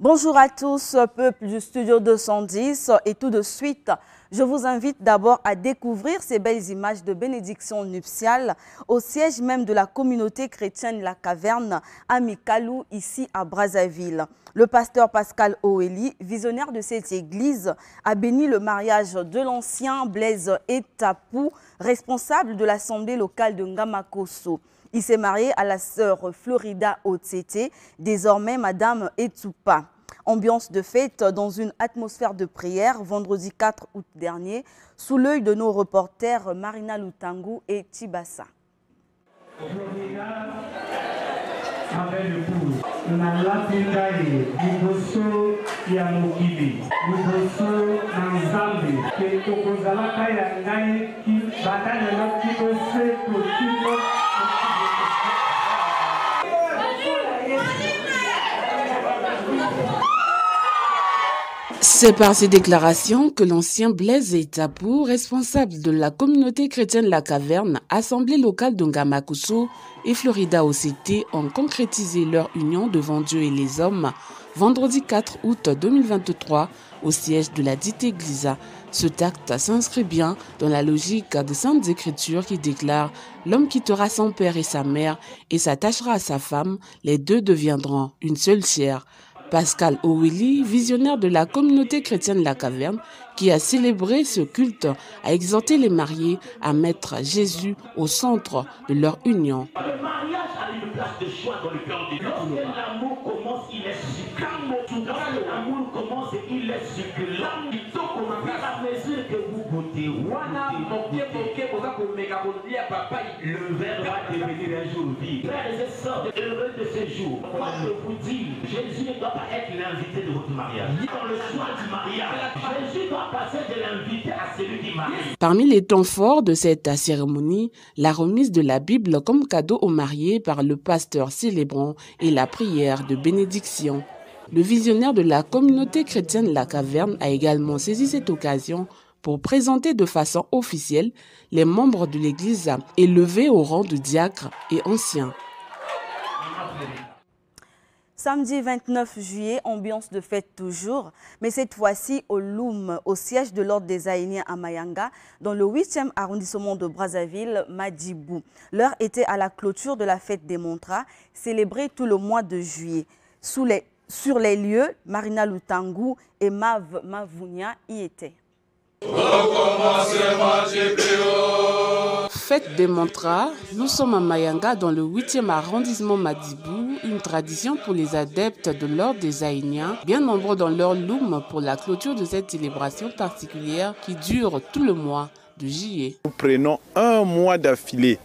Bonjour à tous, peuple du Studio 210, et tout de suite, je vous invite d'abord à découvrir ces belles images de bénédiction nuptiale au siège même de la communauté chrétienne La Caverne à Mikalou, ici à Brazzaville. Le pasteur Pascal Oeli, visionnaire de cette église, a béni le mariage de l'ancien Blaise Etapou, responsable de l'assemblée locale de Ngamakoso. Il s'est marié à la sœur Florida Otsete, désormais Madame Etoupa. Ambiance de fête dans une atmosphère de prière vendredi 4 août dernier, sous l'œil de nos reporters Marina Lutangu et Tibassa. C'est par ces déclarations que l'ancien Blaise Etapou, responsable de la communauté chrétienne La Caverne, assemblée locale de Ngamakoso et Florida Otsete ont concrétisé leur union devant Dieu et les hommes vendredi 4 août 2023 au siège de la dite église. Cet acte s'inscrit bien dans la logique des Saintes Écritures qui déclarent « L'homme quittera son père et sa mère et s'attachera à sa femme, les deux deviendront une seule chair ». Pascal Oeli, visionnaire de la communauté chrétienne La Caverne, qui a célébré ce culte, a exhorté les mariés à mettre Jésus au centre de leur union. Le mariage a une place de choix dans le cœur de Dieu. Lorsque l'amour commence, il est succulent. Lorsque l'amour commence, il est succulent. À mesure que vous goûtez, le verre va devenir un jour vide. Frères et sœurs, heureux de ce jour. Moi, je vous dis, Jésus ne doit pas être l'invité de votre mariage. Dans le soir du mariage, Jésus doit passer de l'invité à celui qui marie. Parmi les temps forts de cette cérémonie, la remise de la Bible comme cadeau aux mariés par le pasteur célébrant et la prière de bénédiction. Le visionnaire de la communauté chrétienne La Caverne a également saisi cette occasion pour présenter de façon officielle les membres de l'église élevés au rang de diacres et anciens. Samedi 29 juillet, ambiance de fête toujours, mais cette fois-ci au Loum, au siège de l'Ordre des Aïniens à Mayanga, dans le 8e arrondissement de Brazzaville, Madibou. L'heure était à la clôture de la fête des Montras, célébrée tout le mois de juillet. Sur les lieux, Marina Lutangu et Mavounia y étaient. Fête des Montras, nous sommes à Mayanga dans le 8e arrondissement Madibou, une tradition pour les adeptes de l'Ordre des Aïniens, bien nombreux dans leur loum pour la clôture de cette célébration particulière qui dure tout le mois de juillet. Nous prenons un mois d'affilée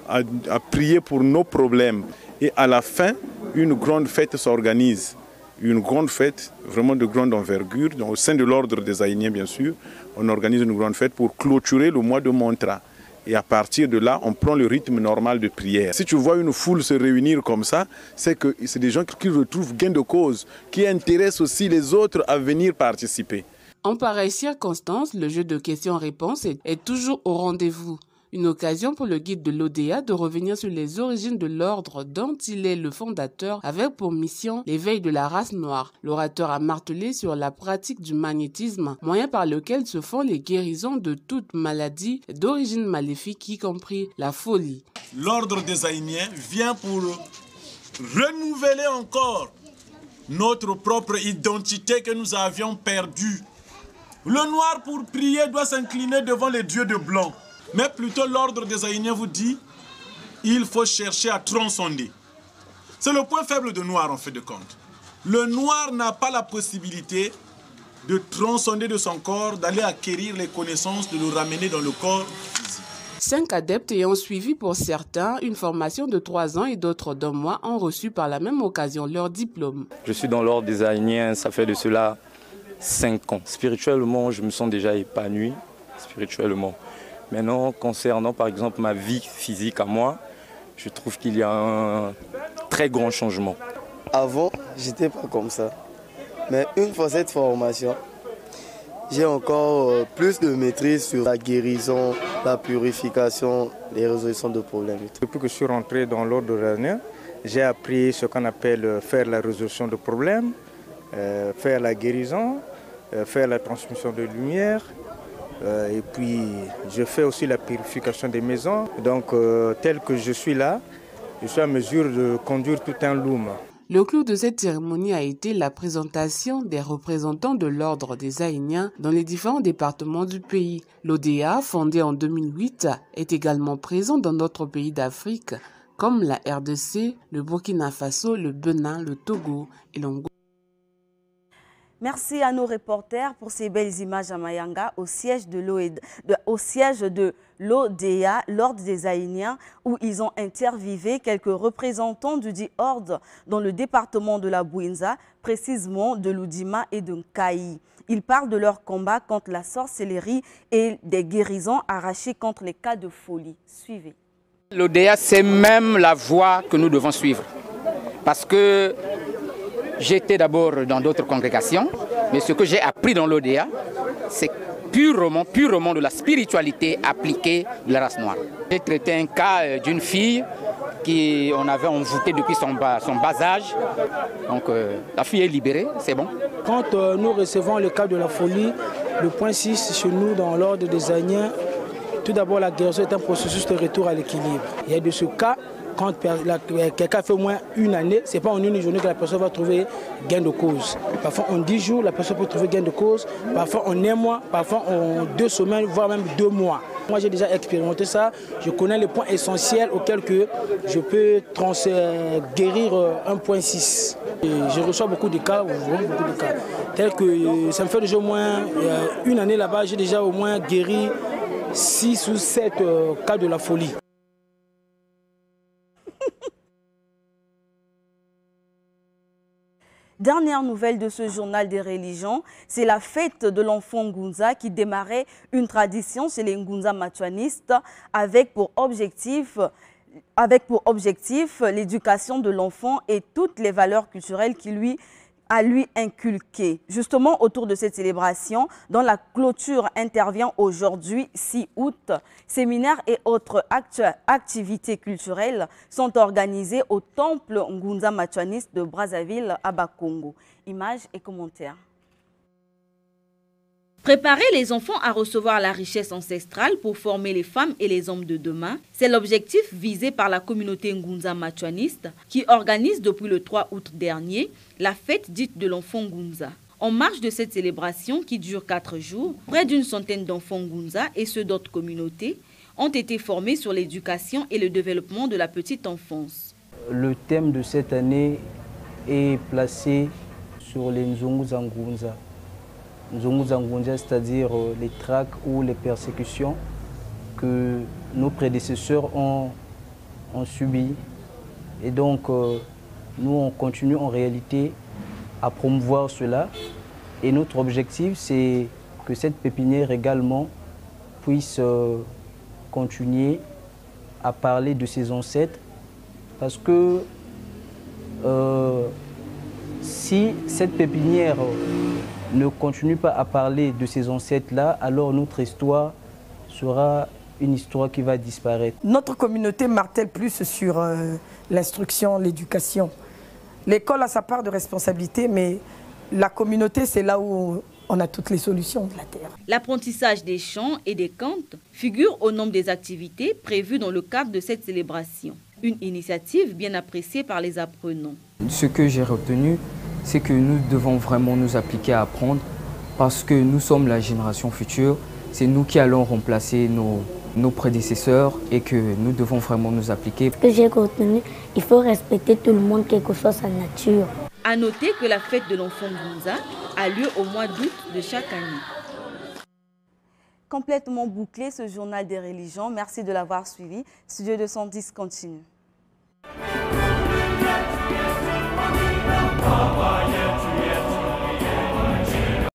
à prier pour nos problèmes et à la fin, une grande fête s'organise. Une grande fête, vraiment de grande envergure, donc au sein de l'Ordre des Aïniens bien sûr, on organise une grande fête pour clôturer le mois de Montras. Et à partir de là, on prend le rythme normal de prière. Si tu vois une foule se réunir comme ça, c'est que c'est des gens qui retrouvent gain de cause, qui intéressent aussi les autres à venir participer. En pareille circonstance, le jeu de questions-réponses est toujours au rendez-vous. Une occasion pour le guide de l'ODA de revenir sur les origines de l'ordre dont il est le fondateur avec pour mission l'éveil de la race noire. L'orateur a martelé sur la pratique du magnétisme, moyen par lequel se font les guérisons de toute maladie d'origine maléfique, y compris la folie. L'ordre des Aïniens vient pour renouveler encore notre propre identité que nous avions perdue. Le noir pour prier doit s'incliner devant les dieux de blanc. Mais plutôt l'ordre des Aïniens vous dit, il faut chercher à transcender. C'est le point faible de Noir en fait de compte. Le Noir n'a pas la possibilité de transcender de son corps, d'aller acquérir les connaissances, de le ramener dans le corps physique. 5 adeptes ayant suivi pour certains une formation de 3 ans et d'autres d'1 mois ont reçu par la même occasion leur diplôme. Je suis dans l'ordre des Aïniens, ça fait de cela 5 ans. Spirituellement, je me sens déjà épanoui, spirituellement. Maintenant, concernant par exemple ma vie physique à moi, je trouve qu'il y a un très grand changement. Avant, je n'étais pas comme ça. Mais une fois cette formation, j'ai encore plus de maîtrise sur la guérison, la purification, les résolutions de problèmes. Depuis que je suis rentré dans l'ordre des Aïniens, j'ai appris ce qu'on appelle faire la résolution de problèmes, faire la guérison, faire la transmission de lumière. Et puis, je fais aussi la purification des maisons. Donc, tel que je suis là, je suis à mesure de conduire tout un loom. Le clou de cette cérémonie a été la présentation des représentants de l'ordre des Aïniens dans les différents départements du pays. L'ODA, fondée en 2008, est également présent dans d'autres pays d'Afrique, comme la RDC, le Burkina Faso, le Bénin, le Togo et l'Angola. Merci à nos reporters pour ces belles images à Mayanga, au siège de l'ODA, l'Ordre des Aïniens, où ils ont interviewé quelques représentants du dit ordre dans le département de la Bouinza, précisément de l'Oudima et de Nkaï. Ils parlent de leur combat contre la sorcellerie et des guérisons arrachées contre les cas de folie. Suivez. L'ODA, c'est même la voie que nous devons suivre. Parce que j'étais d'abord dans d'autres congrégations, mais ce que j'ai appris dans l'ODA, c'est purement de la spiritualité appliquée de la race noire. J'ai traité un cas d'une fille qu'on avait envoûtée depuis son bas âge. Donc la fille est libérée, c'est bon. Quand nous recevons le cas de la folie, le point 6 chez nous dans l'ordre des Aïniens, tout d'abord la guérison est un processus de retour à l'équilibre. Il y a de ce cas, quand quelqu'un fait au moins une année, ce n'est pas en une journée que la personne va trouver gain de cause. Parfois en 10 jours, la personne peut trouver gain de cause, parfois en un mois, parfois en 2 semaines, voire même 2 mois. Moi j'ai déjà expérimenté ça, je connais les points essentiels auxquels que je peux guérir 1.6. Je reçois beaucoup de cas, tels que ça me fait déjà au moins une année là-bas, j'ai déjà au moins guéri 6 ou 7 cas de la folie. Dernière nouvelle de ce journal des religions, c'est la fête de l'enfant Ngunza qui démarrait une tradition chez les Ngunza matuanistes avec pour objectif l'éducation de l'enfant et toutes les valeurs culturelles qui lui inculquées. Justement, autour de cette célébration, dont la clôture intervient aujourd'hui, 6 août, séminaires et autres activités culturelles sont organisés au temple Ngunza matuaniste de Brazzaville à Bakongo. Images et commentaires. Préparer les enfants à recevoir la richesse ancestrale pour former les femmes et les hommes de demain, c'est l'objectif visé par la communauté Ngunza matuaniste qui organise depuis le 3 août dernier la fête dite de l'enfant Ngunza. En marge de cette célébration qui dure 4 jours, près d'une centaine d'enfants Ngunza et ceux d'autres communautés ont été formés sur l'éducation et le développement de la petite enfance. Le thème de cette année est placé sur les Nzungu Ngunza. Nzungu Ngunza, c'est-à-dire les traques ou les persécutions que nos prédécesseurs ont subies. Et donc, nous, on continue en réalité à promouvoir cela. Et notre objectif, c'est que cette pépinière également puisse continuer à parler de ses ancêtres. Parce que si cette pépinière ne continue pas à parler de ces ancêtres-là, alors notre histoire sera une histoire qui va disparaître. Notre communauté martèle plus sur l'instruction, l'éducation. L'école a sa part de responsabilité, mais la communauté, c'est là où on a toutes les solutions de la terre. L'apprentissage des chants et des cantes figure au nombre des activités prévues dans le cadre de cette célébration. Une initiative bien appréciée par les apprenants. Ce que j'ai retenu, c'est que nous devons vraiment nous appliquer à apprendre parce que nous sommes la génération future. C'est nous qui allons remplacer nos prédécesseurs et que nous devons vraiment nous appliquer. Ce que j'ai retenu, il faut respecter tout le monde, quelle que soit sa nature. À noter que la fête de l'enfant Ngunza a lieu au mois d'août de chaque année. Complètement bouclé ce journal des religions. Merci de l'avoir suivi. Studio 210 continue.